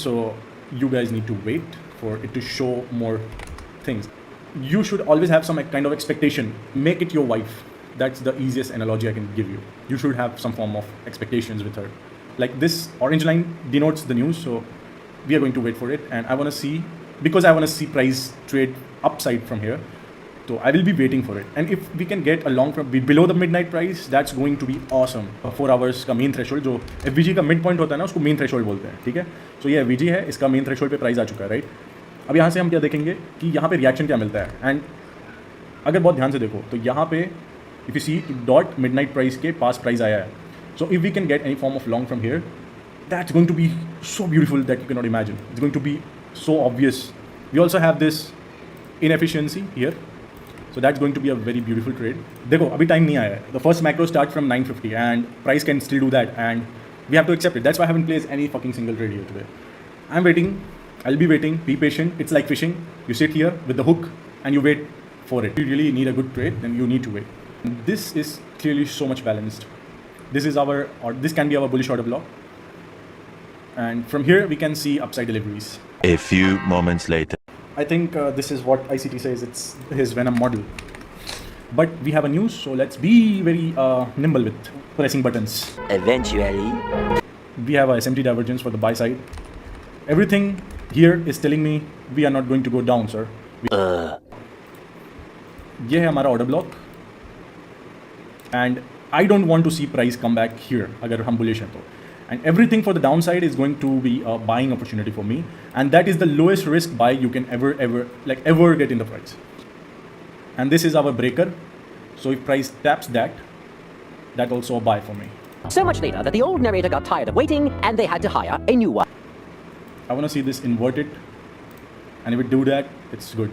So you guys need to wait for it to show more things. You should always have some kind of expectation. Make it your wife. That's the easiest analogy I can give you. You should have some form of expectations with her. Like this orange line denotes the news, so we are going to wait for it. And I want to see, because I want to see price trade upside from here. So I will be waiting for it. And if we can get along from below the midnight price, that's going to be awesome. 4 hours का main threshold जो FVG का mid point होता है ना, उसको main threshold बोलते हैं, ठीक है. सो ये FVG है, इसका मेन थ्रेशोल्ड पे प्राइस आ चुका है, राइट. अब यहाँ से हम क्या देखेंगे कि यहाँ पे रिएक्शन क्या मिलता है. एंड अगर बहुत ध्यान से देखो तो यहाँ पे if you see dot midnight price के पास प्राइस आया है. So if we can get any form of long from here, that's going to be so beautiful that you cannot imagine. It's going to be so obvious. We also have this inefficiency here, so that's going to be a very beautiful trade. देखो अभी time नहीं आया है. The first macro starts from 950 and price can still do that and we have to accept it. That's why I haven't placed any fucking single trade here today. I'm waiting. I'll be waiting. Be patient. It's like fishing. You sit here with the hook and you wait for it. If you really need a good trade, then you need to wait. And this is clearly so much balanced. This is our, or this can be our bullish order block. And from here we can see upside deliveries. A few moments later. I think this is what ICT says, it's his Venom model. But we have a news, so let's be very nimble with pressing buttons. Eventually. We have a SMT divergence for the buy side. Everything here is telling me we are not going to go down, sir. ये है हमारा order block. And I don't want to see price come back here अगर हम bullish हैं तो. And everything for the downside is going to be a buying opportunity for me, and that is the lowest risk buy you can ever get in the price. And this is our breaker, so if price taps that, that's also a buy for me. So much later that the old narrator got tired of waiting and they had to hire a new one. I want to see this inverted, and if it do that, it's good.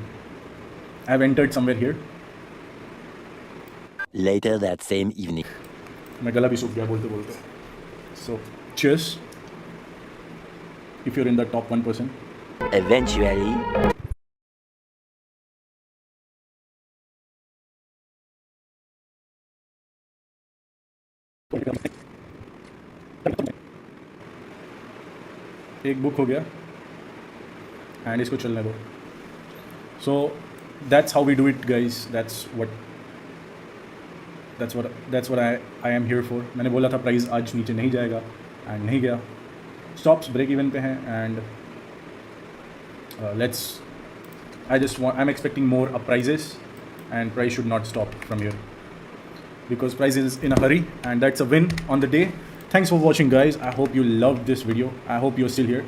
I've entered somewhere here. Later that same evening. मैं गला भी सूख गया बोलते बोलते. So cheers if you're in the top 1%. Eventually. एक book हो गया एंड इसको चलने दो. So that's how we do it guys. That's what I am here for. मैंने बोला था प्राइस आज नीचे नहीं जाएगा एंड नहीं गया. स्टॉप्स ब्रेक इवन पे हैं and I am expecting more up prices and price should not stop from here because price is in a hurry, and that's a win on the day. Thanks for watching guys. I hope you loved this video. I hope you're still here.